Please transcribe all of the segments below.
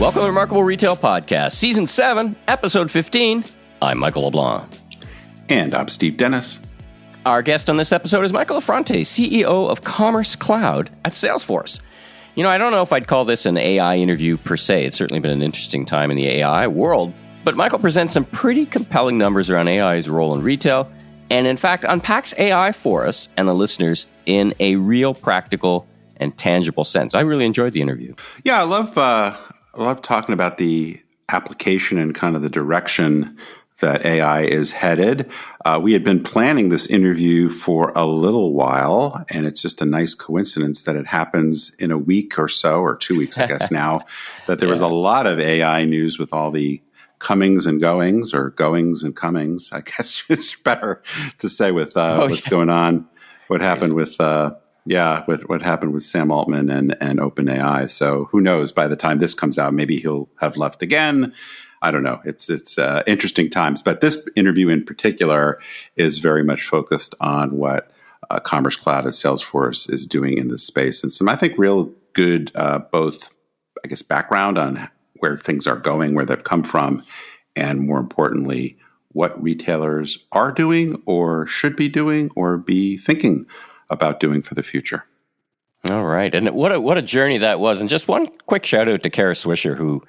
Welcome to Remarkable Retail Podcast, Season 7, Episode 15. I'm Michael LeBlanc. And I'm Steve Dennis. Our guest on this episode is Michael Affronti, CEO of Commerce Cloud at Salesforce. You know, I don't know if I'd call this an AI interview per se. It's certainly been an interesting time in the AI world, but Michael presents some pretty compelling numbers around AI's role in retail, and in fact unpacks AI for us and the listeners in a real practical and tangible sense. I really enjoyed the interview. Yeah, I love talking about the application and kind of the direction that AI is headed. We had been planning this interview for a little while, and it's just a nice coincidence that it happens in a week or so, or 2 weeks, I guess now, that there was a lot of AI news with all the comings and goings, or goings and comings. I guess it's better to say with what's going on, what happened with what happened with Sam Altman and OpenAI. So who knows? By the time this comes out, maybe he'll have left again. I don't know. It's interesting times. But this interview in particular is very much focused on what Commerce Cloud at Salesforce is doing in this space, and some, I think, real good both, I guess, background on where things are going, where they've come from, and more importantly, what retailers are doing or should be doing or be thinking about doing for the future. All right. And what a journey that was. And just one quick shout out to Kara Swisher, who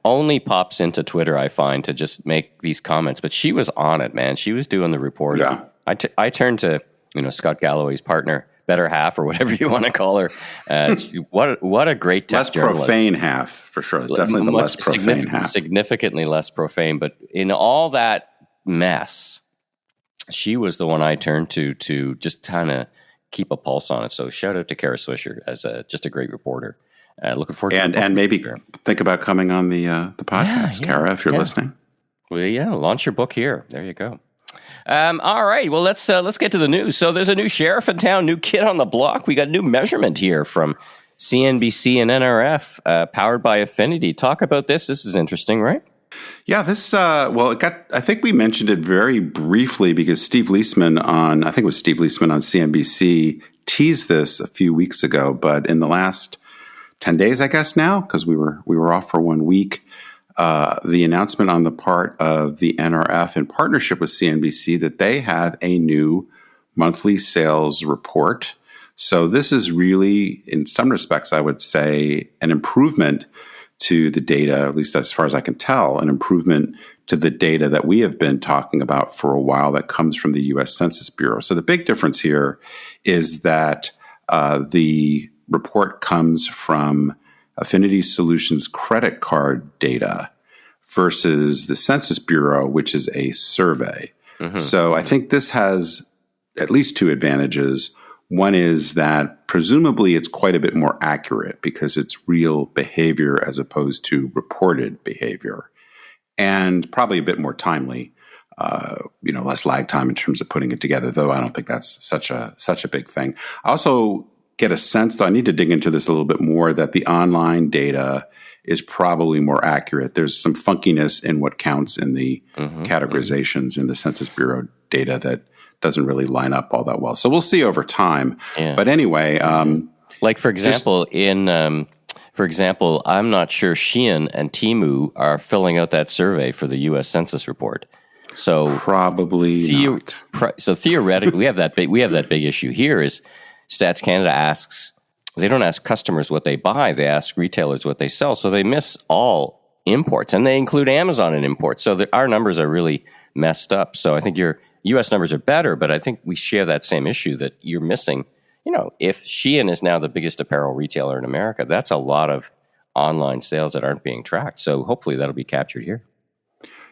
only pops into Twitter, I find, to just make these comments. But she was on it, man. She was doing the report. Yeah. I turned to Scott Galloway's partner, better half, or whatever you want to call her. What a great tech journalist. Less profane half, for sure. Definitely the less profane half. Significantly less profane. But in all that mess, she was the one I turned to just kind of keep a pulse on it. So shout out to Kara Swisher as just a great reporter. Looking forward to it. And maybe think about coming on the podcast, Kara, if you're listening. Well, launch your book here. There you go. All right. Well, let's get to the news. So there's a new sheriff in town, new kid on the block. We got new measurement here from CNBC and NRF, powered by Affinity. Talk about this. This is interesting, right? Yeah, this, I think we mentioned it very briefly because Steve Leisman on CNBC teased this a few weeks ago, but in the last 10 days, I guess now, because we were off for 1 week, the announcement on the part of the NRF in partnership with CNBC that they have a new monthly sales report. So this is really, in some respects, I would say, an improvement to the data, at least as far as I can tell, an improvement to the data that we have been talking about for a while that comes from the U.S. Census Bureau. So the big difference here is that the report comes from Affinity Solutions credit card data versus the Census Bureau, which is a survey. Mm-hmm. So I think this has at least two advantages. One is that presumably it's quite a bit more accurate because it's real behavior as opposed to reported behavior, and probably a bit more timely, less lag time in terms of putting it together, though I don't think that's such a big thing. I also get a sense, though I need to dig into this a little bit more, that the online data is probably more accurate. There's some funkiness in what counts in the categorizations in the Census Bureau data that doesn't really line up all that well. So we'll see over time. Yeah. But anyway, like for example, I'm not sure Shein and Temu are filling out that survey for the U.S. Census report. So probably not. So theoretically, we have that big issue here. Is Stats Canada asks, they don't ask customers what they buy; they ask retailers what they sell. So they miss all imports, and they include Amazon in imports. So our numbers are really messed up. So I think your U.S. numbers are better, but I think we share that same issue that you're missing. If Shein is now the biggest apparel retailer in America, that's a lot of online sales that aren't being tracked. So hopefully that'll be captured here.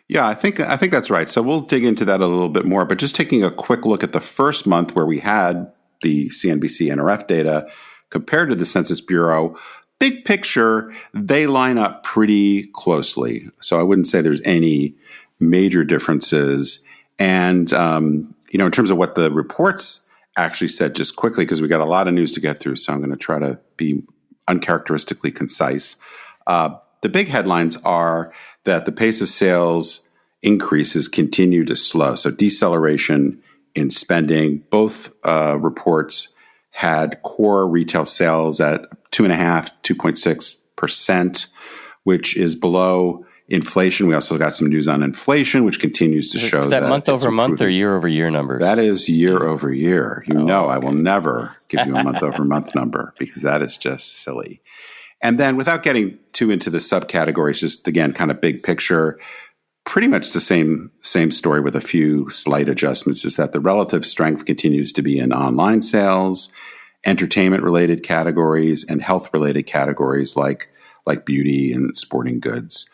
Yeah, I think that's right. So we'll dig into that a little bit more. But just taking a quick look at the first month where we had the CNBC NRF data compared to the Census Bureau, big picture, they line up pretty closely. So I wouldn't say there's any major differences. And, in terms of what the reports actually said, just quickly, because we got a lot of news to get through, so I'm going to try to be uncharacteristically concise. The big headlines are that the pace of sales increases continue to slow. So deceleration in spending. Both reports had core retail sales at 2.5%, 2.6%, which is below inflation. We also got some news on inflation, which continues to show that month over month or year over year numbers? That is year over year. I will never give you a month over month number because that is just silly. And then without getting too into the subcategories, just again, kind of big picture, pretty much the same story with a few slight adjustments is that the relative strength continues to be in online sales, entertainment-related categories, and health-related categories like beauty and sporting goods.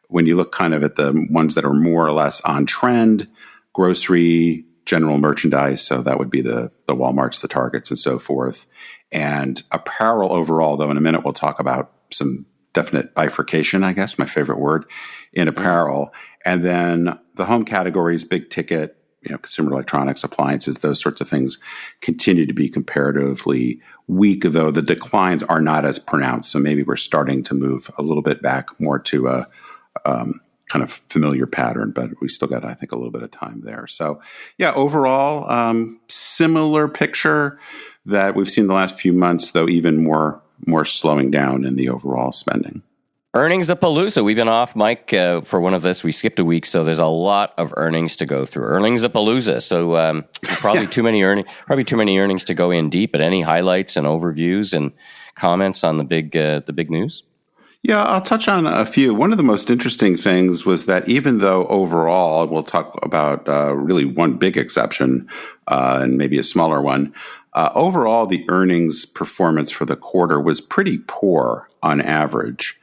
When you look kind of at the ones that are more or less on trend, grocery, general merchandise, so that would be the Walmarts, the Targets, and so forth. And apparel overall, though, in a minute we'll talk about some definite bifurcation, I guess, my favorite word, in apparel. And then the home categories, big ticket, consumer electronics, appliances, those sorts of things continue to be comparatively weak, though the declines are not as pronounced. So maybe we're starting to move a little bit back more to a kind of familiar pattern, but we still got, I think, a little bit of time there. So yeah, overall, similar picture that we've seen the last few months, though even more slowing down in the overall spending. Earnings-a-palooza. We've been off, Mike, for one of this. We skipped a week, so there's a lot of earnings to go through. Earnings-a-palooza. So probably too many earnings to go in deep. But any highlights and overviews and comments on the big news? Yeah, I'll touch on a few. One of the most interesting things was that even though overall, we'll talk about really one big exception and maybe a smaller one, overall the earnings performance for the quarter was pretty poor on average.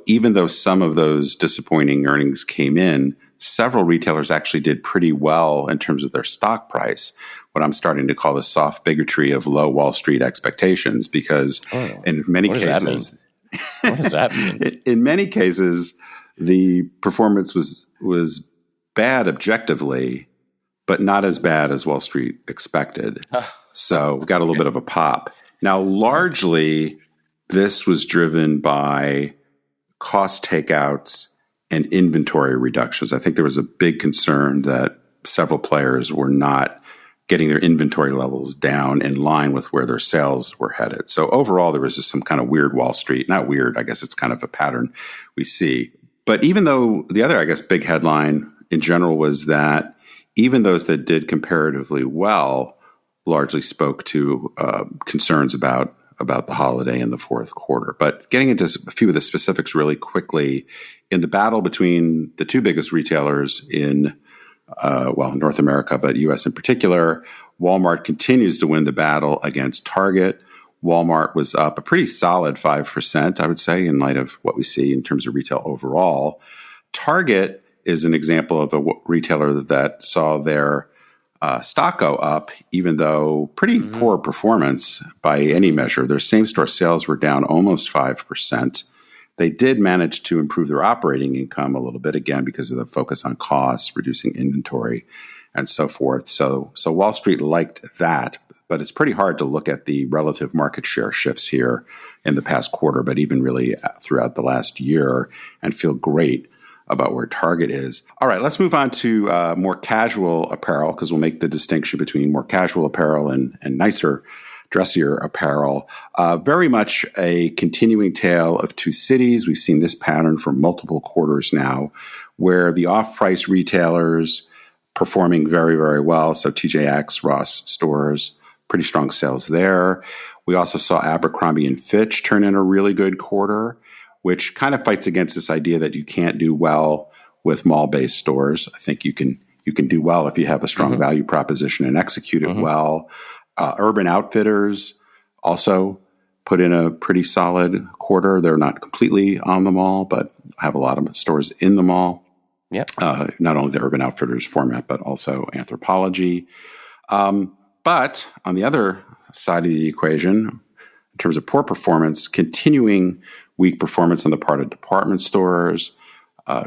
Even though some of those disappointing earnings came in, several retailers actually did pretty well in terms of their stock price, what I'm starting to call the soft bigotry of low Wall Street expectations, because in many cases... What does that mean? In many cases, the performance was bad objectively, but not as bad as Wall Street expected. So we got a little bit of a pop. Now, largely, this was driven by cost takeouts and inventory reductions. I think there was a big concern that several players were not getting their inventory levels down in line with where their sales were headed. So overall, there was just some kind of weird Wall Street. Not weird, I guess it's kind of a pattern we see. But even though the other, I guess, big headline in general was that even those that did comparatively well largely spoke to concerns about the holiday in the fourth quarter. But getting into a few of the specifics really quickly, in the battle between the two biggest retailers in North America, but U.S. in particular, Walmart continues to win the battle against Target. Walmart was up a pretty solid 5%, I would say, in light of what we see in terms of retail overall. Target is an example of a retailer that saw their stock go up, even though pretty poor performance by any measure. Their same-store sales were down almost 5%. They did manage to improve their operating income a little bit, again, because of the focus on costs, reducing inventory, and so forth. So Wall Street liked that, but it's pretty hard to look at the relative market share shifts here in the past quarter, but even really throughout the last year, and feel great about where Target is. All right, let's move on to more casual apparel, because we'll make the distinction between more casual apparel and nicer, dressier apparel. Very much a continuing tale of two cities. We've seen this pattern for multiple quarters now, where the off-price retailers performing very, very well. So TJX, Ross stores, pretty strong sales there. We also saw Abercrombie and Fitch turn in a really good quarter, which kind of fights against this idea that you can't do well with mall-based stores. I think you can do well if you have a strong value proposition and execute it well. Urban Outfitters also put in a pretty solid quarter. They're not completely on the mall, but have a lot of stores in the mall. Yep. Not only the Urban Outfitters format, but also Anthropologie. But on the other side of the equation, in terms of poor performance, continuing weak performance on the part of department stores,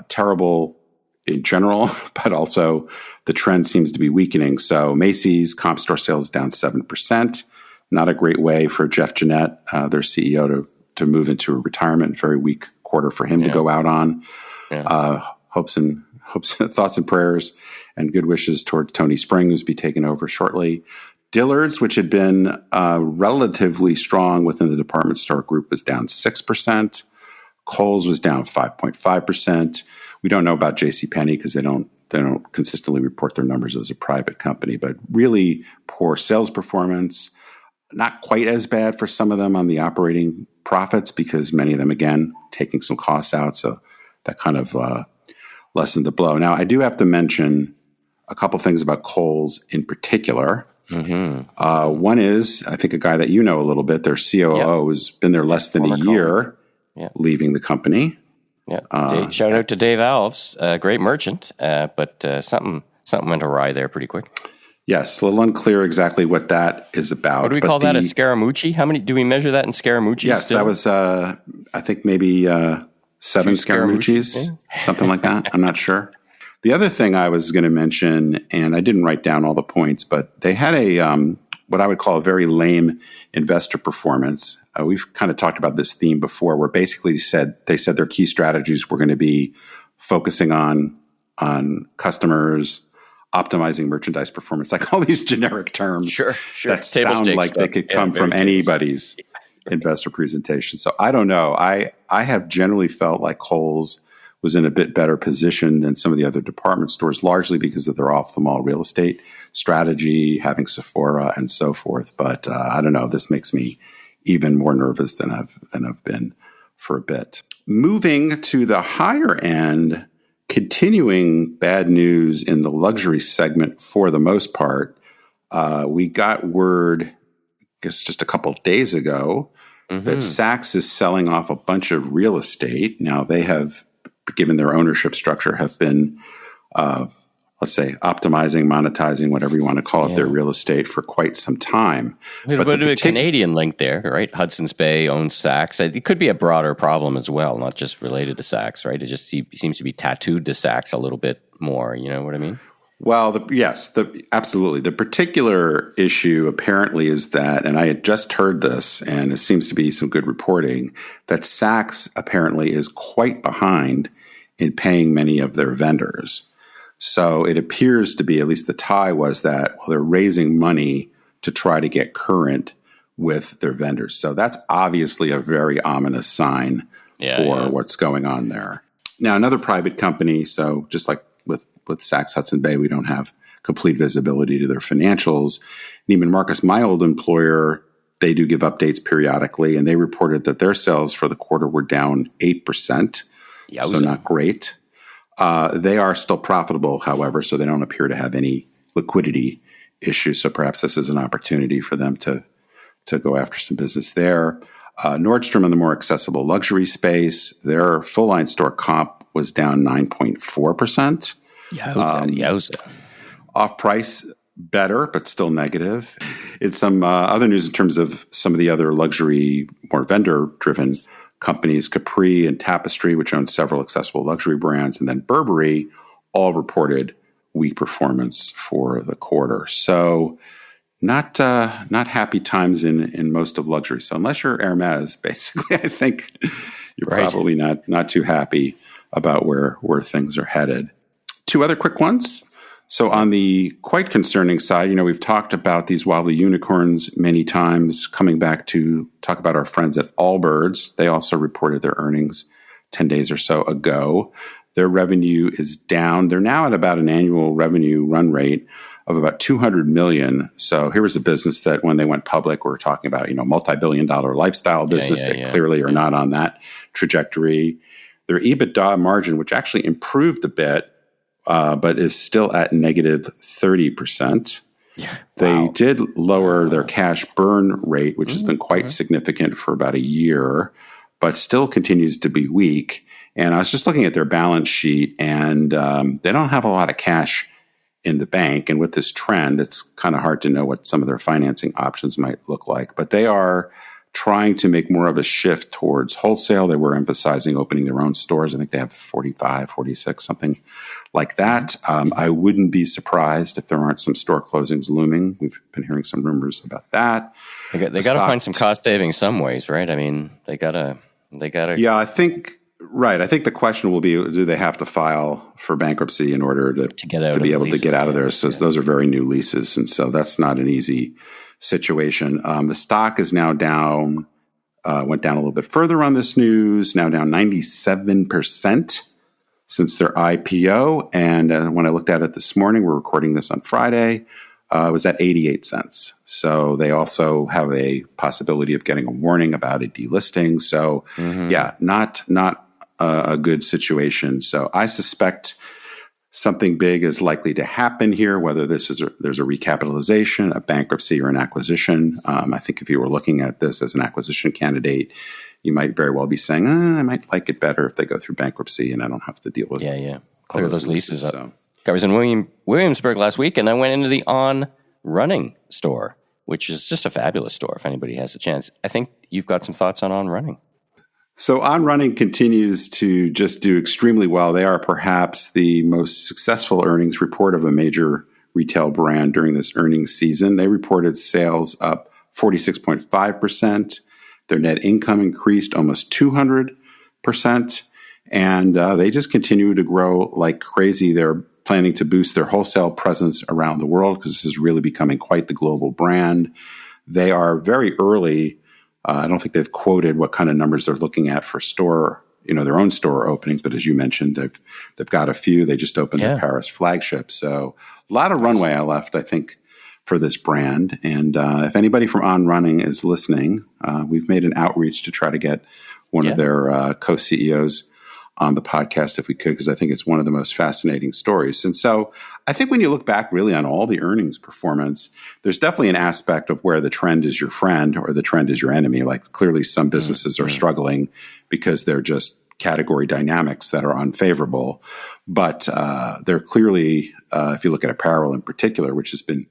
terrible in general, but also the trend seems to be weakening. So Macy's comp store sales down 7%. Not a great way for Jeff Gennette, their CEO, to move into a retirement. Very weak quarter for him to go out on. Yeah. Hopes, thoughts and prayers and good wishes toward Tony Spring, who's be taking over shortly. Dillard's, which had been relatively strong within the department store group, was down 6%. Kohl's was down 5.5%. We don't know about JCPenney because they don't consistently report their numbers as a private company, but really poor sales performance. Not quite as bad for some of them on the operating profits because many of them, again, taking some costs out. So that kind of lessened the blow. Now, I do have to mention a couple things about Kohl's in particular. Mm-hmm. One is, I think, a guy that you know a little bit, their COO has been there less than a year, leaving the company. Yeah. Shout out to Dave Alves, a great merchant, but something went awry there pretty quick. Yes, a little unclear exactly what that is about. What do we call that? A scaramucci? How many do we measure that in scaramucci? Yes, still? That was I think maybe 7 scaramuccis, something like that. I'm not sure. The other thing I was going to mention, and I didn't write down all the points, but they had a what I would call a very lame investor performance. We've kind of talked about this theme before, where basically they said their key strategies were going to be focusing on customers, optimizing merchandise performance, like all these generic terms sure. that sound like they could come from anybody's investor presentation. So I don't know. I have generally felt like Kohl's was in a bit better position than some of the other department stores, largely because of their off-the-mall real estate strategy, having Sephora and so forth. But I don't know. This makes me even more nervous than I've been for a bit. Moving to the higher end, continuing bad news in the luxury segment for the most part. We got word, I guess just a couple of days ago, that Saks is selling off a bunch of real estate. Now they have, given their ownership structure, have been, let's say, optimizing, monetizing, whatever you want to call it, their real estate for quite some time. A little bit of a Canadian link there, right? Hudson's Bay owns Saks. It could be a broader problem as well, not just related to Saks, right? It just seems to be tattooed to Saks a little bit more. You know what I mean? Well, absolutely. The particular issue apparently is that, and I had just heard this, and it seems to be some good reporting, that Saks apparently is quite behind in paying many of their vendors. So it appears to be, at least the tie was that, they're raising money to try to get current with their vendors. So that's obviously a very ominous sign for what's going on there. Now, another private company, so just like with Saks Hudson Bay, we don't have complete visibility to their financials. Neiman Marcus, my old employer, they do give updates periodically, and they reported that their sales for the quarter were down 8%. So not great. They are still profitable, however, so they don't appear to have any liquidity issues. So perhaps this is an opportunity for them to go after some business there. Nordstrom, in the more accessible luxury space, their full-line store comp was down 9.4%. Off-price, better, but still negative. In some other news in terms of some of the other luxury, more vendor-driven companies, Capri and Tapestry, which own several accessible luxury brands, and then Burberry, all reported weak performance for the quarter. So not happy times in most of luxury. So unless you're Hermes, basically, I think you're probably not too happy about where things are headed. Two other quick ones. So on the quite concerning side, we've talked about these wobbly unicorns many times. Coming back to talk about our friends at Allbirds, they also reported their earnings 10 days or so ago. Their revenue is down. They're now at about an annual revenue run rate of about $200 million. So here was a business that when they went public, we were talking about, multi-billion-dollar lifestyle business. They clearly are not on that trajectory. Their EBITDA margin, which actually improved a bit, but is still at negative 30%. They did lower their cash burn rate, which has been quite significant for about a year, but still continues to be weak. And I was just looking at their balance sheet, and they don't have a lot of cash in the bank. And with this trend, it's kind of hard to know what some of their financing options might look like. But they are trying to make more of a shift towards wholesale. They were emphasizing opening their own stores. I think they have 45, 46, something like that. I wouldn't be surprised if there aren't some store closings looming. We've been hearing some rumors about that. They got to find some cost savings some ways, right? I mean, they gotta. Yeah, I think the question will be: do they have to file for bankruptcy in order to be able to get out of there? So those are very new leases, and so that's not an easy situation. The stock is now down went down a little bit further on this news, now down 97% since their IPO. And when I looked at it this morning, we're recording this on Friday, it was at 88 cents. So they also have a possibility of getting a warning about a delisting. So yeah, not a good situation. So I suspect something big is likely to happen here, whether there's a recapitalization, a bankruptcy, or an acquisition. I think if you were looking at this as an acquisition candidate, you might very well be saying, I might like it better if they go through bankruptcy and I don't have to deal with clear those leases up. So. I was in Williamsburg last week, and I went into the On Running store, which is just a fabulous store if anybody has a chance. I think you've got some thoughts on Running. So On Running continues to just do extremely well. They are perhaps the most successful earnings report of a major retail brand during this earnings season. They reported sales up 46.5%. Their net income increased almost 200%. And they just continue to grow like crazy. They're planning to boost their wholesale presence around the world because this is really becoming quite the global brand. They are very early. I don't think they've quoted what kind of numbers they're looking at for store, their own store openings. But as you mentioned, they've got a few. They just opened their Paris flagship. So a lot of runway left, I think, for this brand. And if anybody from On Running is listening, we've made an outreach to try to get one of their co-CEOs on the podcast if we could, because I think it's one of the most fascinating stories. And so I think when you look back really on all the earnings performance, there's definitely an aspect of where the trend is your friend or the trend is your enemy. Like clearly some businesses are struggling because they're just category dynamics that are unfavorable. But they're clearly, if you look at apparel in particular, which has been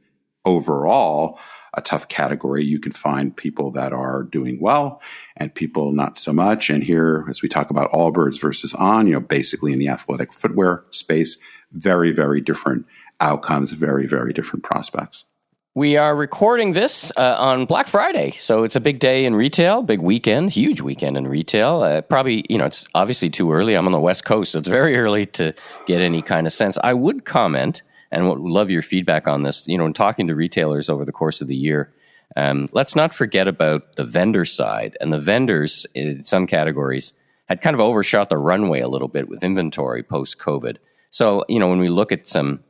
overall a tough category, you can find people that are doing well and people not so much. And here, as we talk about Allbirds versus On, basically in the athletic footwear space, very, very different outcomes, very, very different prospects. We are recording this on Black Friday, so it's a big day in retail, big weekend, huge weekend in retail. Probably, it's obviously too early. I'm on the West Coast, so it's very early to get any kind of sense. I would comment, and would love your feedback on this, in talking to retailers over the course of the year, let's not forget about the vendor side. And the vendors in some categories had kind of overshot the runway a little bit with inventory post-COVID. So, when we look at some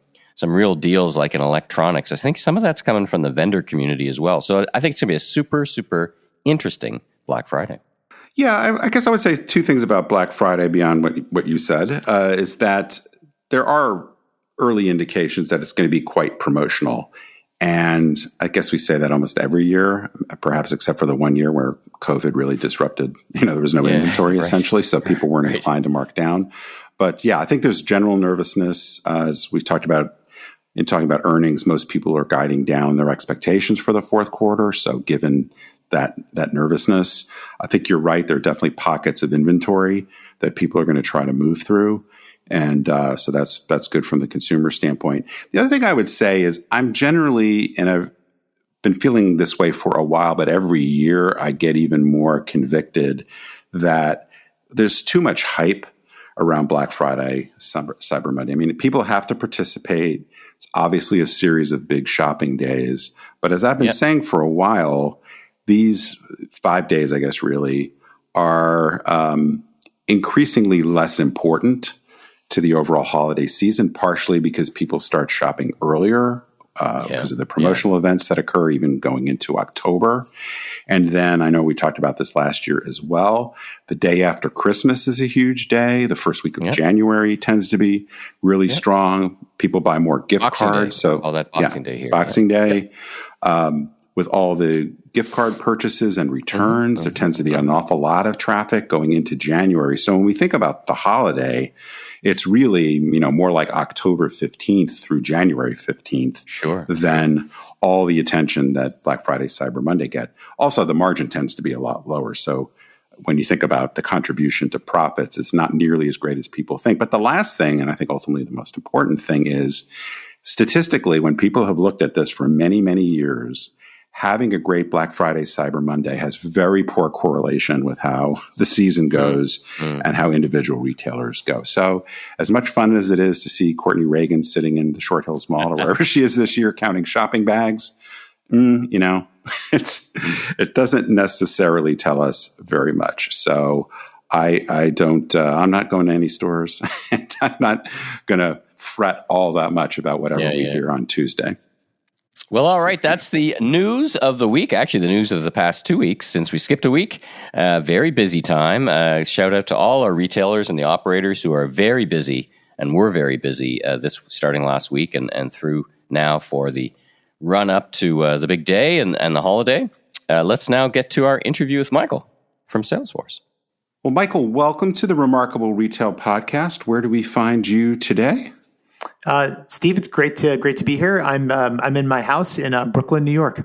real deals like in electronics, I think some of that's coming from the vendor community as well. So I think it's going to be a super, super interesting Black Friday. Yeah, I guess I would say two things about Black Friday beyond what you said, is that there are early indications that it's going to be quite promotional. And I guess we say that almost every year, perhaps except for the one year where COVID really disrupted, there was no inventory essentially. So people weren't inclined to mark down. But yeah, I think there's general nervousness. As we talked about in talking about earnings, most people are guiding down their expectations for the fourth quarter. So given that nervousness, I think you're right. There are definitely pockets of inventory that people are going to try to move through. And so that's good from the consumer standpoint. The other thing I would say is I'm generally, and I've been feeling this way for a while, but every year I get even more convicted that there's too much hype around Black Friday, Cyber Monday. I mean, people have to participate. It's obviously a series of big shopping days. But as I've been saying for a while, these 5 days, I guess, really are increasingly less important to the overall holiday season, partially because people start shopping earlier because of the promotional events that occur even going into October. And then I know we talked about this last year as well. The day after Christmas is a huge day. The first week of January tends to be really strong. People buy more gift cards. So all that Boxing Day here. Boxing Day. With all the gift card purchases and returns, there tends to be an awful lot of traffic going into January. So when we think about the holiday, it's really, more like October 15th through January 15th than all the attention that Black Friday, Cyber Monday get. Also, the margin tends to be a lot lower. So when you think about the contribution to profits, it's not nearly as great as people think. But the last thing, and I think ultimately the most important thing, is statistically, when people have looked at this for many, many years, having a great Black Friday, Cyber Monday has very poor correlation with how the season goes and how individual retailers go. So as much fun as it is to see Courtney Reagan sitting in the Short Hills Mall or wherever she is this year counting shopping bags, you know, it doesn't necessarily tell us very much. So I don't, I'm not going to any stores and I'm not going to fret all that much about whatever we hear on Tuesday. Well, all right. That's the news of the week. Actually, the news of the past 2 weeks since we skipped a week. Very busy time. Shout out to all our retailers and the operators who are very busy and were very busy this starting last week and through now for the run up to the big day and the holiday. Let's now get to our interview with Michael from Salesforce. Well, Michael, welcome to the Remarkable Retail Podcast. Where do we find you today? Steve, it's great to be here. I'm in my house in Brooklyn, New York.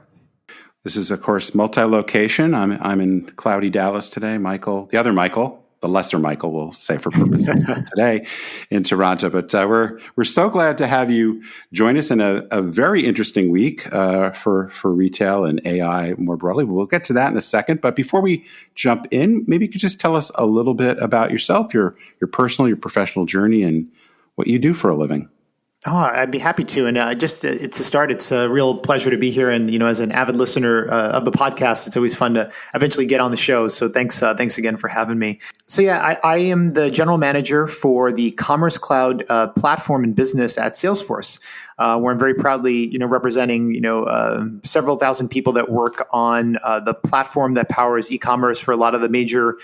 This is, of course, multi-location. I'm in cloudy Dallas today. Michael, the other Michael, the lesser Michael, we'll say for purposes today, in Toronto. But we're so glad to have you join us in a very interesting week for retail and AI more broadly. We'll get to that in a second. But before we jump in, maybe you could just tell us a little bit about yourself, your personal, your professional journey, and what you do for a living. Oh, I'd be happy to. And just to start, it's a real pleasure to be here. And, as an avid listener of the podcast, it's always fun to eventually get on the show. So thanks again for having me. So yeah, I am the general manager for the Commerce Cloud platform and business at Salesforce, where I'm very proudly, representing, several thousand people that work on the platform that powers e-commerce for a lot of the major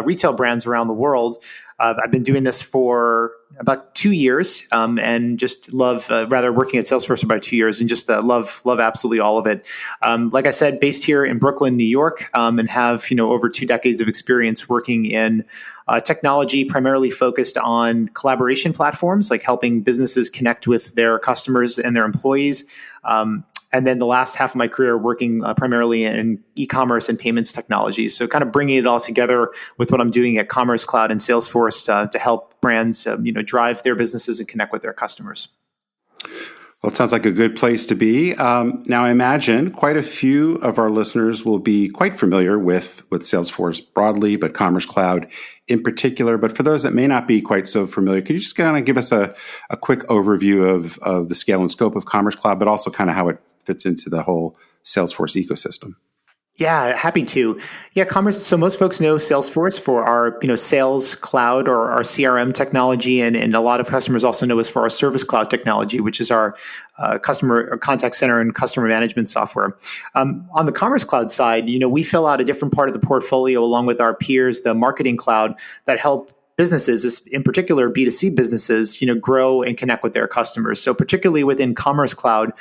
retail brands around the world. I've been doing this for about 2 years, and just love, working at Salesforce for about 2 years, and just love absolutely all of it. Like I said, based here in Brooklyn, New York, and have over 2 decades of experience working in technology, primarily focused on collaboration platforms, like helping businesses connect with their customers and their employees. And then the last half of my career working primarily in e-commerce and payments technologies. So kind of bringing it all together with what I'm doing at Commerce Cloud and Salesforce to help brands, drive their businesses and connect with their customers. Well, it sounds like a good place to be. Now, I imagine quite a few of our listeners will be quite familiar with Salesforce broadly, but Commerce Cloud in particular. But for those that may not be quite so familiar, could you just kind of give us a quick overview of the scale and scope of Commerce Cloud, but also kind of how it fits into the whole Salesforce ecosystem? Yeah, happy to. Yeah, Commerce. So most folks know Salesforce for our, Sales Cloud or our CRM technology, and a lot of customers also know us for our Service Cloud technology, which is our customer contact center and customer management software. On the Commerce Cloud side, we fill out a different part of the portfolio along with our peers, the Marketing Cloud, that help businesses, in particular B2C businesses, grow and connect with their customers. So particularly within Commerce Cloud,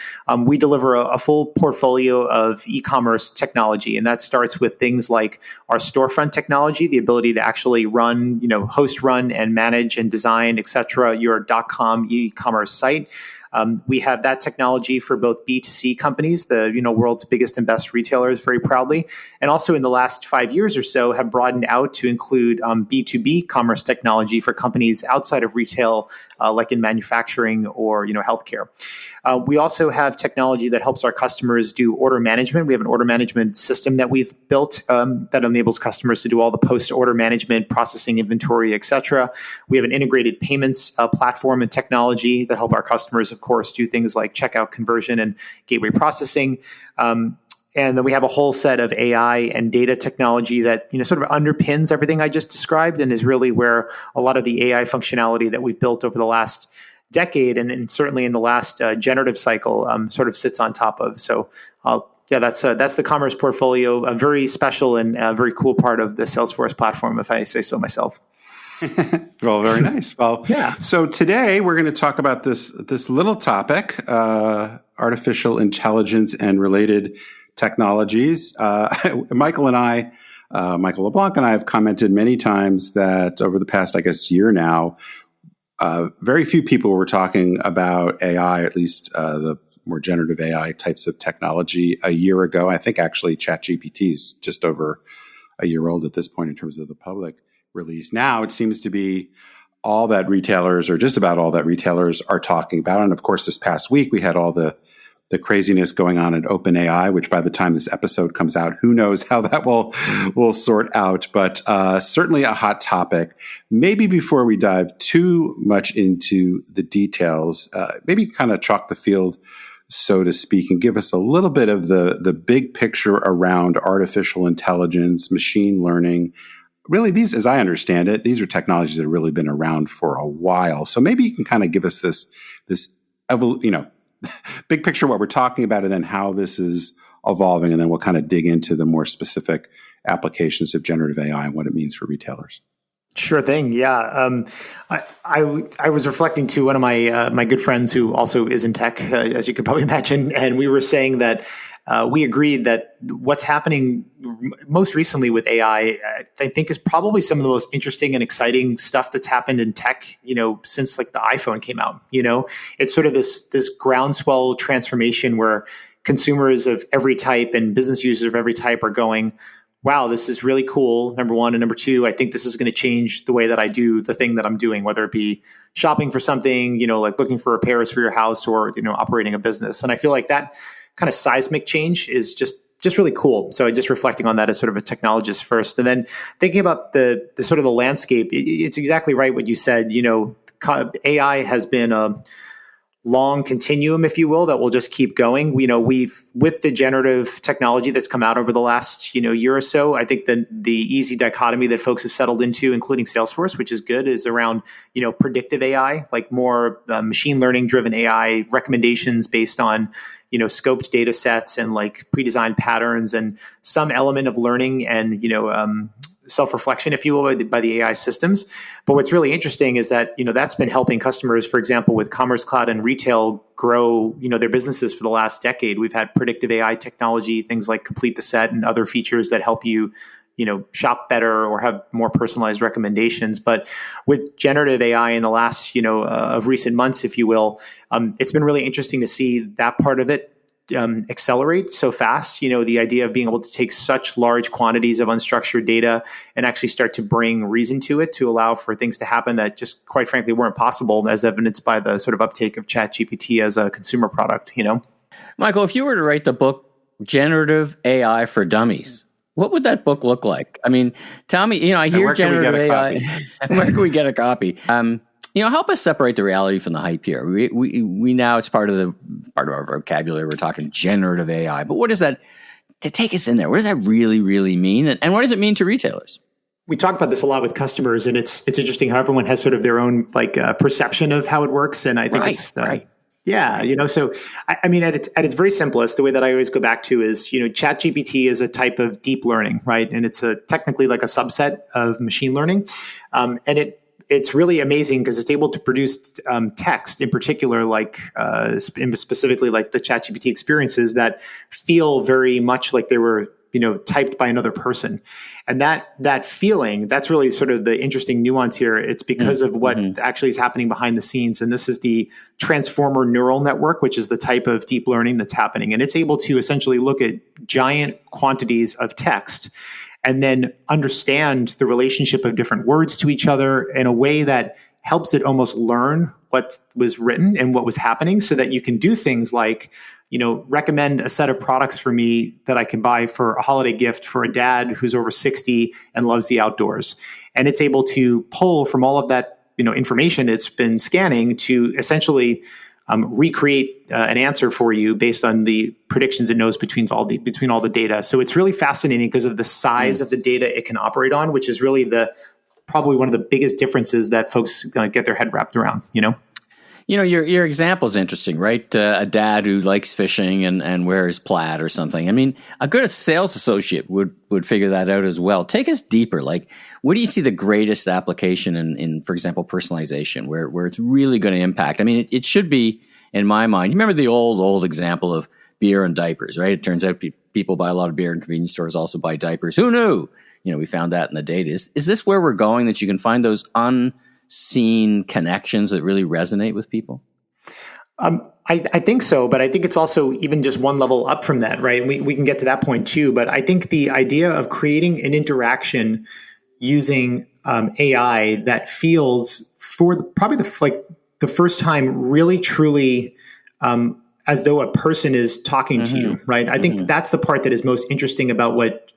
we deliver a full portfolio of e-commerce technology. And that starts with things like our storefront technology, the ability to actually run, host, run, and manage and design, et cetera, your .com e-commerce site. We have that technology for both B2C companies, the world's biggest and best retailers, very proudly, and also in the last 5 years or so have broadened out to include B2B commerce technology for companies outside of retail, like in manufacturing or healthcare. We also have technology that helps our customers do order management. We have an order management system that we've built that enables customers to do all the post-order management, processing inventory, et cetera. We have an integrated payments platform and technology that help our customers, of course, do things like checkout conversion and gateway processing. And then we have a whole set of AI and data technology that sort of underpins everything I just described, and is really where a lot of the AI functionality that we've built over the last decade and certainly in the last generative cycle sort of sits on top of. So that's the commerce portfolio, a very special and very cool part of the Salesforce platform, if I say so myself. Well, very nice. Well, yeah. So today we're going to talk about this little topic, artificial intelligence and related technologies. Michael LeBlanc and I have commented many times that over the past, year now, very few people were talking about AI, at least the more generative AI types of technology a year ago. I think actually ChatGPT is just over a year old at this point in terms of the public release. Now it seems to be all that retailers, or just about all that retailers, are talking about. And of course, this past week we had all the craziness going on at OpenAI, which by the time this episode comes out, who knows how that will sort out. But certainly a hot topic. Maybe before we dive too much into the details, maybe kind of chalk the field so to speak, and give us a little bit of the big picture around artificial intelligence, machine learning. Really, these, as I understand it, these are technologies that have really been around for a while. So maybe you can kind of give us this big picture of what we're talking about, and then how this is evolving, and then we'll kind of dig into the more specific applications of generative AI and what it means for retailers. Sure thing. Yeah. I was reflecting to one of my good friends who also is in tech, as you could probably imagine, and we were saying that we agreed that what's happening most recently with AI, I think, is probably some of the most interesting and exciting stuff that's happened in tech, since like the iPhone came out. It's sort of this groundswell transformation where consumers of every type and business users of every type are going, wow, this is really cool, number one. And number two, I think this is going to change the way that I do the thing that I'm doing, whether it be shopping for something, like looking for repairs for your house, or, operating a business. And I feel like that kind of seismic change is just really cool. So just reflecting on that as sort of a technologist first. And then thinking about the sort of the landscape, it's exactly right what you said. AI has been a long continuum, if you will, that will just keep going. We've, with the generative technology that's come out over the last, year or so, I think the easy dichotomy that folks have settled into, including Salesforce, which is good, is around, predictive AI, like more machine learning driven AI recommendations based on, scoped data sets and like pre-designed patterns and some element of learning and, self-reflection, if you will, by the AI systems. But what's really interesting is that, that's been helping customers, for example, with Commerce Cloud and retail grow, their businesses for the last decade. We've had predictive AI technology, things like Complete the Set and other features that help you, shop better or have more personalized recommendations. But with generative AI in the last, of recent months, if you will, it's been really interesting to see that part of it accelerate so fast. The idea of being able to take such large quantities of unstructured data and actually start to bring reason to it to allow for things to happen that just quite frankly weren't possible, as evidenced by the sort of uptake of ChatGPT as a consumer product. Michael, if you were to write the book Generative AI for Dummies, what would that book look like? I mean, tell me, I hear generative AI. Where can we get a copy? Help us separate the reality from the hype here. We now, it's part of our vocabulary. We're talking generative AI, but what is that? To take us in there, what does that really, really mean, and what does it mean to retailers? We talk about this a lot with customers, and it's interesting how everyone has sort of their own perception of how it works, and I think right. Yeah, so I mean, at its very simplest, the way that I always go back to is, ChatGPT is a type of deep learning, right? And it's technically like a subset of machine learning, and it's really amazing because it's able to produce text, in particular, like specifically like the ChatGPT experiences that feel very much like they were, typed by another person. And that feeling, that's really sort of the interesting nuance here. It's because of what actually is happening behind the scenes. And this is the transformer neural network, which is the type of deep learning that's happening. And it's able to essentially look at giant quantities of text and then understand the relationship of different words to each other in a way that helps it almost learn what was written and what was happening, so that you can do things like, recommend a set of products for me that I can buy for a holiday gift for a dad who's over 60 and loves the outdoors. And it's able to pull from all of that, information it's been scanning to essentially recreate an answer for you based on the predictions it knows between all the data. So it's really fascinating because of the size of the data it can operate on, which is really probably one of the biggest differences that folks get their head wrapped around. Your example is interesting, right? A dad who likes fishing and wears plaid or something. I mean, a good sales associate would figure that out as well. Take us deeper. Like, where do you see the greatest application in, for example, personalization, where it's really going to impact? I mean, it should be, in my mind, you remember the old example of beer and diapers, right? It turns out people buy a lot of beer in convenience stores, also buy diapers. Who knew? We found that in the data. Is this where we're going, that you can find those unseen connections that really resonate with people? I think so, but I think it's also even just one level up from that, right? We can get to that point too, but I think the idea of creating an interaction using AI that feels, for probably the first time, really truly as though a person is talking to you, right? I think that's the part that is most interesting about what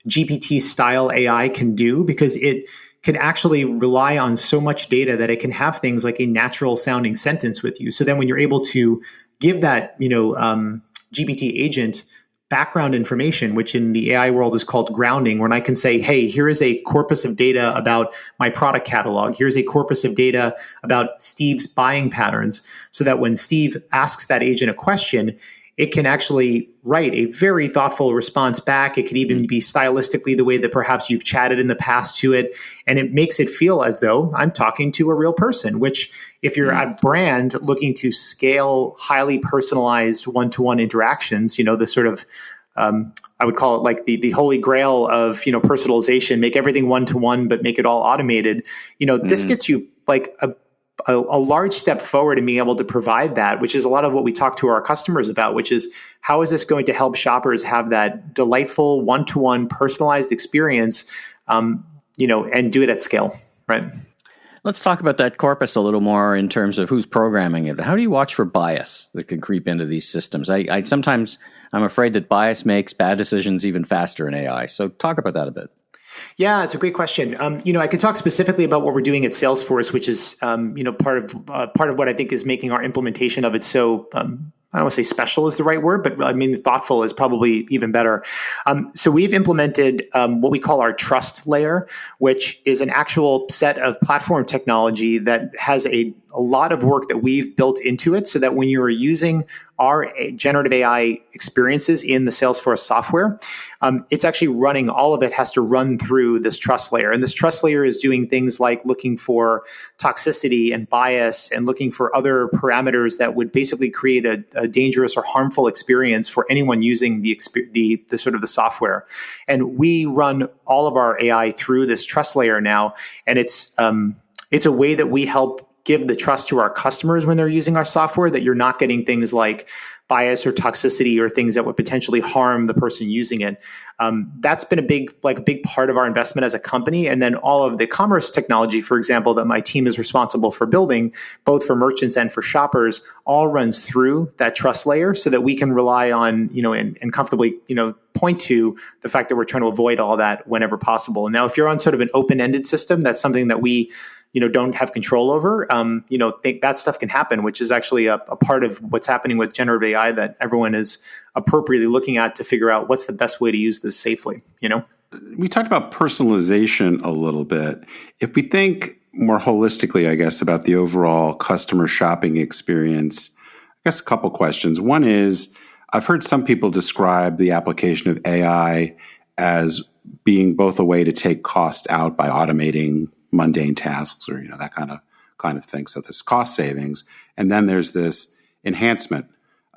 GPT style AI can do, because it can actually rely on so much data that it can have things like a natural sounding sentence with you. So then when you're able to give that, GPT agent background information, which in the AI world is called grounding, when I can say, hey, here is a corpus of data about my product catalog. Here's a corpus of data about Steve's buying patterns, so that when Steve asks that agent a question, it can actually write a very thoughtful response back. It could even be stylistically the way that perhaps you've chatted in the past to it. And it makes it feel as though I'm talking to a real person, which if you're a brand looking to scale highly personalized one-to-one interactions, the sort of, I would call it like the holy grail of, personalization, make everything one-to-one, but make it all automated. This gets you like a large step forward in being able to provide that, which is a lot of what we talk to our customers about, which is how is this going to help shoppers have that delightful one-to-one personalized experience, and do it at scale, right? Let's talk about that corpus a little more in terms of who's programming it. How do you watch for bias that can creep into these systems? I sometimes I'm afraid that bias makes bad decisions even faster in AI. So talk about that a bit. Yeah, it's a great question. I could talk specifically about what we're doing at Salesforce, which is, part of what I think is making our implementation of it so, I don't want to say special is the right word, but I mean, thoughtful is probably even better. So we've implemented what we call our trust layer, which is an actual set of platform technology that has a lot of work that we've built into it, so that when you're using our generative AI experiences in the Salesforce software, it's actually running, all of it has to run through this trust layer. And this trust layer is doing things like looking for toxicity and bias and looking for other parameters that would basically create a dangerous or harmful experience for anyone using the sort of the software. And we run all of our AI through this trust layer now. And it's a way that we help give the trust to our customers when they're using our software, that you're not getting things like bias or toxicity or things that would potentially harm the person using it. That's been a big part of our investment as a company. And then all of the commerce technology, for example, that my team is responsible for building, both for merchants and for shoppers, all runs through that trust layer, so that we can rely on, and comfortably, point to the fact that we're trying to avoid all that whenever possible. And now, if you're on sort of an open-ended system, that's something that we don't have control over, think that stuff can happen, which is actually a part of what's happening with generative AI that everyone is appropriately looking at to figure out what's the best way to use this safely, We talked about personalization a little bit. If we think more holistically, I guess, about the overall customer shopping experience, I guess a couple questions. One is, I've heard some people describe the application of AI as being both a way to take cost out by automating mundane tasks, or that kind of thing. So there's cost savings, and then there's this enhancement,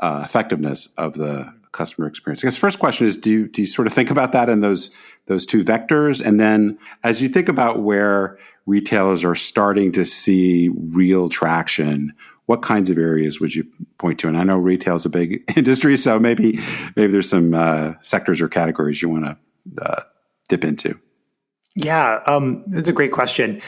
effectiveness of the customer experience. I guess first question is, do you sort of think about that in those two vectors? And then as you think about where retailers are starting to see real traction, what kinds of areas would you point to? And I know retail is a big industry, so maybe there's some sectors or categories you want to dip into. Yeah, that's a great question.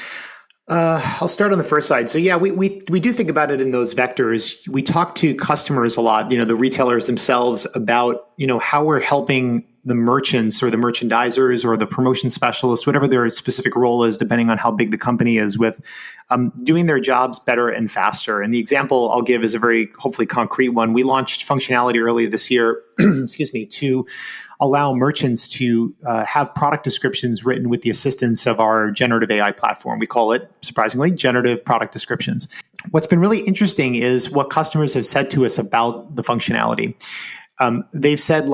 I'll start on the first side. So yeah, we do think about it in those vectors. We talk to customers a lot, the retailers themselves, about, how we're helping the merchants or the merchandisers or the promotion specialists, whatever their specific role is, depending on how big the company is, with doing their jobs better and faster. And the example I'll give is a very hopefully concrete one. We launched functionality earlier this year, to allow merchants to have product descriptions written with the assistance of our generative AI platform. We call it, surprisingly, generative product descriptions. What's been really interesting is what customers have said to us about the functionality. They've said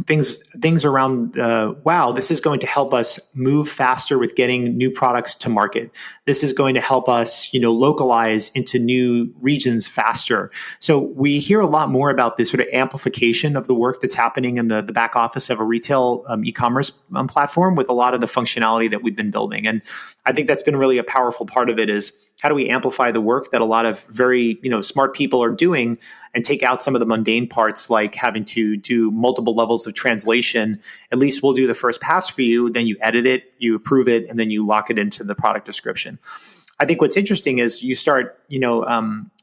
things around, wow, this is going to help us move faster with getting new products to market. This is going to help us, localize into new regions faster. So we hear a lot more about this sort of amplification of the work that's happening in the back office of a retail e-commerce platform with a lot of the functionality that we've been building. And I think that's been really a powerful part of it, is how do we amplify the work that a lot of very, smart people are doing and take out some of the mundane parts, like having to do multiple levels of translation. At least we'll do the first pass for you, then you edit it, you approve it, and then you lock it into the product description. I think what's interesting is you start,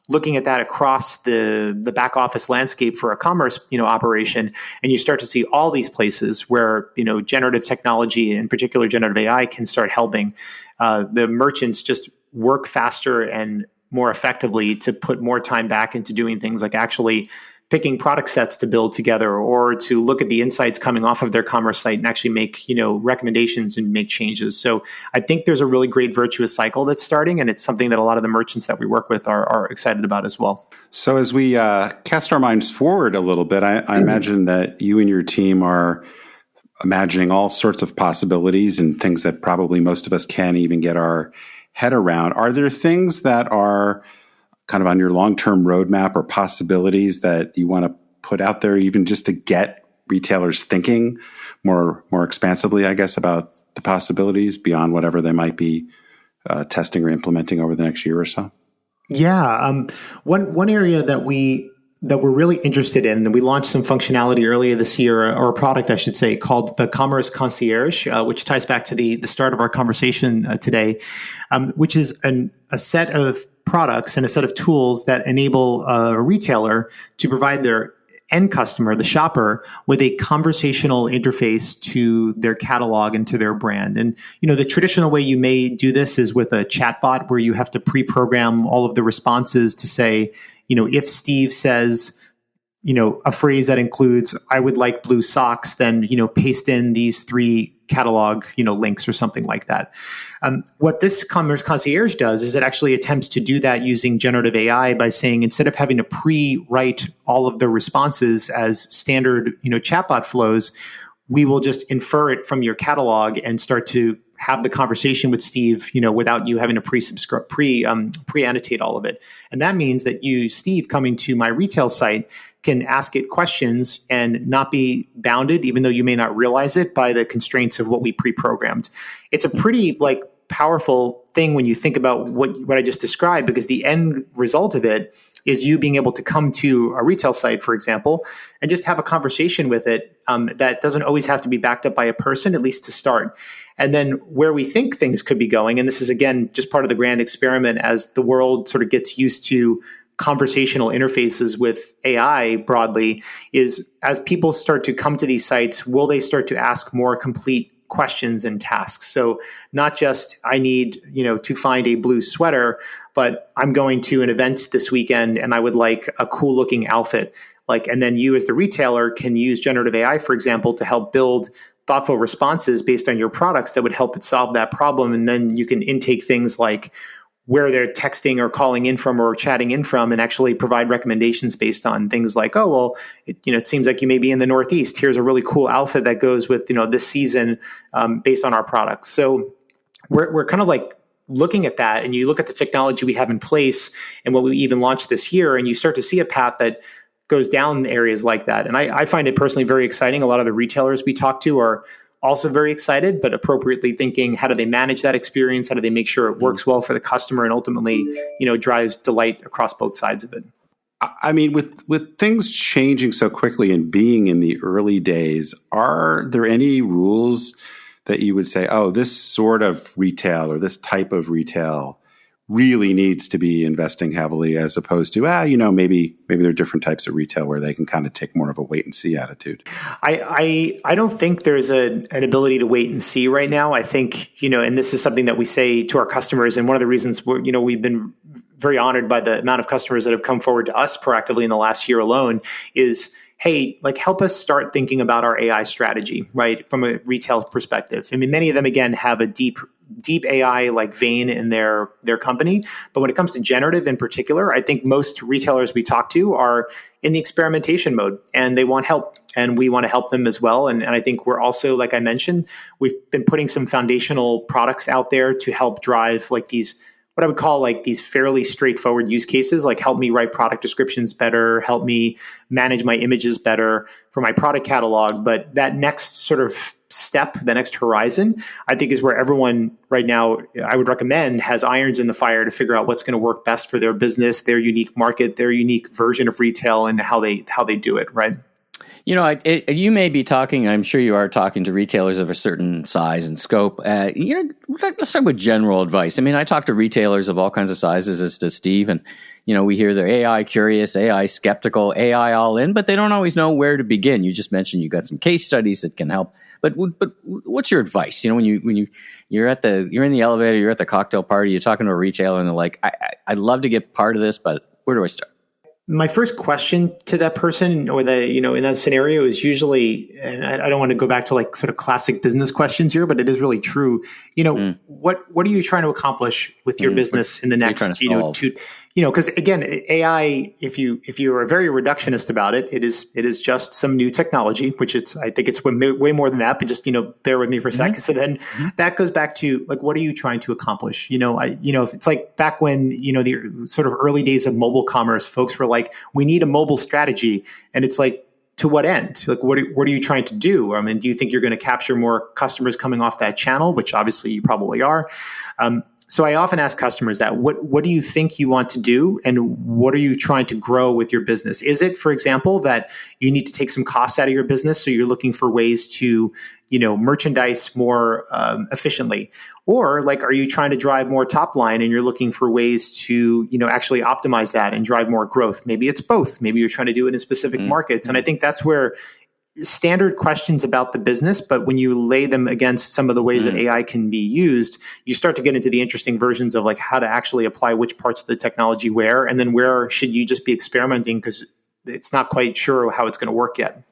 looking at that across the back office landscape for a commerce, operation, and you start to see all these places where, generative technology, in particular generative AI, can start helping the merchants just work faster and more effectively to put more time back into doing things like actually picking product sets to build together, or to look at the insights coming off of their commerce site and actually make, recommendations and make changes. So I think there's a really great virtuous cycle that's starting, and it's something that a lot of the merchants that we work with are excited about as well. So as we cast our minds forward a little bit, I imagine that you and your team are imagining all sorts of possibilities and things that probably most of us can't even get our head around. Are there things that are kind of on your long-term roadmap or possibilities that you want to put out there, even just to get retailers thinking more expansively, I guess, about the possibilities beyond whatever they might be testing or implementing over the next year or so? Yeah, one area that we're really interested in, and we launched some functionality earlier this year, or a product, I should say, called the Commerce Concierge, which ties back to the start of our conversation today, which is a set of products and a set of tools that enable a retailer to provide their end customer, the shopper, with a conversational interface to their catalog and to their brand. And, the traditional way you may do this is with a chatbot where you have to pre-program all of the responses to say, if Steve says, a phrase that includes, I would like blue socks, then, paste in these 3 catalog, links or something like that. What this Commerce Concierge does is it actually attempts to do that using generative AI by saying, instead of having to pre-write all of the responses as standard, chatbot flows, we will just infer it from your catalog and start to have the conversation with Steve, without you having to pre-annotate all of it. And that means that you, Steve, coming to my retail site, can ask it questions and not be bounded, even though you may not realize it, by the constraints of what we pre-programmed. It's a pretty powerful thing when you think about what I just described, because the end result of it is you being able to come to a retail site, for example, and just have a conversation with it that doesn't always have to be backed up by a person, at least to start. And then where we think things could be going, and this is, again, just part of the grand experiment as the world sort of gets used to conversational interfaces with AI broadly, is as people start to come to these sites, will they start to ask more complete questions and tasks? So not just, I need, to find a blue sweater, but I'm going to an event this weekend and I would like a cool looking outfit. And then you as the retailer can use generative AI, for example, to help build thoughtful responses based on your products that would help it solve that problem. And then you can intake things like where they're texting or calling in from or chatting in from, and actually provide recommendations based on things like, oh, well, it seems like you may be in the Northeast. Here's a really cool outfit that goes with, this season based on our products. So we're kind of looking at that, and you look at the technology we have in place and what we even launched this year, and you start to see a path that goes down areas like that. And I find it personally very exciting. A lot of the retailers we talk to are also very excited, but appropriately thinking, how do they manage that experience? How do they make sure it works well for the customer and ultimately, drives delight across both sides of it? I mean, with things changing so quickly and being in the early days, are there any rules that you would say, oh, this sort of retail or this type of retail really needs to be investing heavily, as opposed to, maybe there are different types of retail where they can kind of take more of a wait and see attitude? I don't think there's an ability to wait and see right now. I think, and this is something that we say to our customers, and one of the reasons we've been very honored by the amount of customers that have come forward to us proactively in the last year alone is, hey, help us start thinking about our AI strategy, right? From a retail perspective. I mean, many of them, again, have a deep AI vein in their company. But when it comes to generative in particular, I think most retailers we talk to are in the experimentation mode and they want help, and we want to help them as well. And I think we're also, like I mentioned, we've been putting some foundational products out there to help drive these, what I would call these fairly straightforward use cases, help me write product descriptions better, help me manage my images better for my product catalog. But that next sort of step, the next horizon, I think is where everyone right now, I would recommend, has irons in the fire to figure out what's going to work best for their business, their unique market, their unique version of retail, and how they do it, right? You may be talking, I'm sure you are talking to retailers of a certain size and scope. Let's start with general advice. I mean, I talk to retailers of all kinds of sizes, as does Steve, and we hear they're AI curious, AI skeptical, AI all in, but they don't always know where to begin. You just mentioned you got some case studies that can help. But what's your advice? When you're in the elevator, you're at the cocktail party, you're talking to a retailer, and they're like, I'd love to get part of this, but where do I start? My first question to that person or in that scenario is usually, and I don't want to go back to like sort of classic business questions here, but it is really true. What are you trying to accomplish with your business in the next, because again, AI, if you are very reductionist about it, it is just some new technology, which I think it's way more than that, but just, bear with me for a second. So then that goes back to like, what are you trying to accomplish? If it's like back when, the sort of early days of mobile commerce, folks were like, we need a mobile strategy. And it's like, to what end? Like, what are you trying to do? I mean, do you think you're going to capture more customers coming off that channel, which obviously you probably are? So I often ask customers that, what do you think you want to do? And what are you trying to grow with your business? Is it, for example, that you need to take some costs out of your business? So you're looking for ways to, merchandise more efficiently? Or like, are you trying to drive more top line and you're looking for ways to, actually optimize that and drive more growth? Maybe it's both. Maybe you're trying to do it in specific markets. And I think that's where standard questions about the business, but when you lay them against some of the ways that AI can be used, you start to get into the interesting versions of like how to actually apply which parts of the technology where, and then where should you just be experimenting because it's not quite sure how it's going to work yet,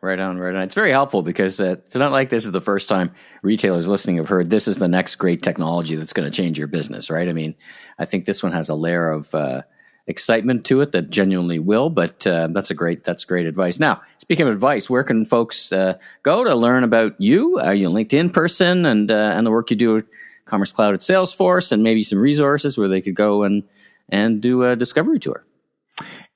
Right on. It's very helpful because it's not like this is the first time retailers listening have heard this is the next great technology that's going to change your business, right? I mean, I think this one has a layer of excitement to it that genuinely will, but that's great advice. Now, speaking of advice, where can folks go to learn about you? Are you a LinkedIn person and the work you do at Commerce Cloud at Salesforce, and maybe some resources where they could go and do a discovery tour?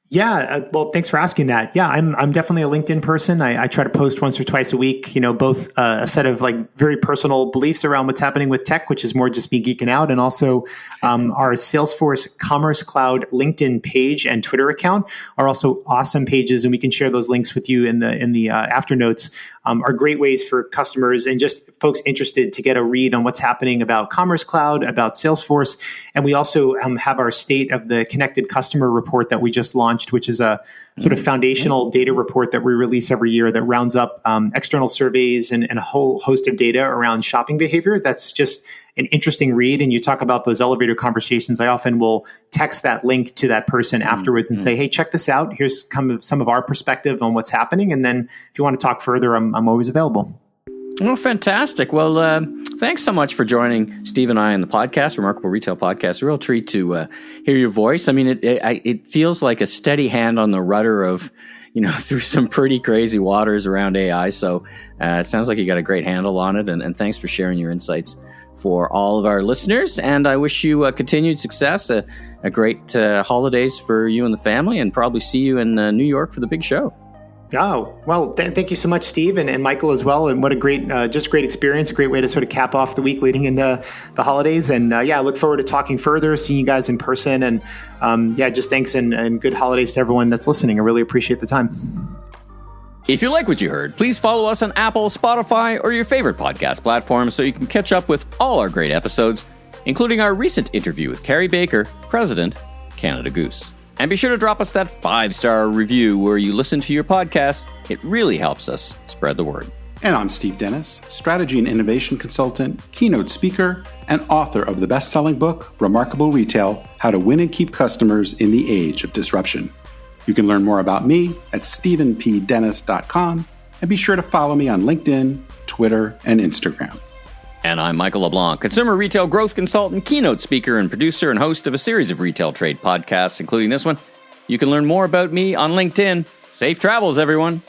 Yeah, well, thanks for asking that. Yeah, I'm definitely a LinkedIn person. I try to post once or twice a week, both a set of like very personal beliefs around what's happening with tech, which is more just me geeking out, and also our Salesforce Commerce Cloud LinkedIn page and Twitter account are also awesome pages, and we can share those links with you in the after notes. Are great ways for customers and just folks interested to get a read on what's happening about Commerce Cloud, about Salesforce. And we also have our State of the Connected Customer report that we just launched, which is a sort of foundational data report that we release every year that rounds up external surveys and a whole host of data around shopping behavior. That's just an interesting read. And you talk about those elevator conversations. I often will text that link to that person afterwards and say, hey, check this out. Here's some of our perspective on what's happening. And then if you want to talk further, I'm always available. Well, fantastic. Well, thanks so much for joining Steve and I on the podcast, Remarkable Retail Podcast. A real treat to hear your voice. I mean, it feels like a steady hand on the rudder of, through some pretty crazy waters around AI. So it sounds like you got a great handle on it. And thanks for sharing your insights for all of our listeners. And I wish you continued success, a great holidays for you and the family, and probably see you in New York for the big show. Oh, well, thank you so much, Steve, and Michael as well. And what a great experience, a great way to sort of cap off the week leading into the holidays. And I look forward to talking further, seeing you guys in person. And just thanks and good holidays to everyone that's listening. I really appreciate the time. If you like what you heard, please follow us on Apple, Spotify, or your favorite podcast platform so you can catch up with all our great episodes, including our recent interview with Carrie Baker, President, Canada Goose. And be sure to drop us that 5-star review where you listen to your podcast. It really helps us spread the word. And I'm Steve Dennis, strategy and innovation consultant, keynote speaker, and author of the best-selling book, Remarkable Retail: How to Win and Keep Customers in the Age of Disruption. You can learn more about me at stephenpdennis.com, and be sure to follow me on LinkedIn, Twitter, and Instagram. And I'm Michael LeBlanc, consumer retail growth consultant, keynote speaker, and producer and host of a series of retail trade podcasts, including this one. You can learn more about me on LinkedIn. Safe travels, everyone.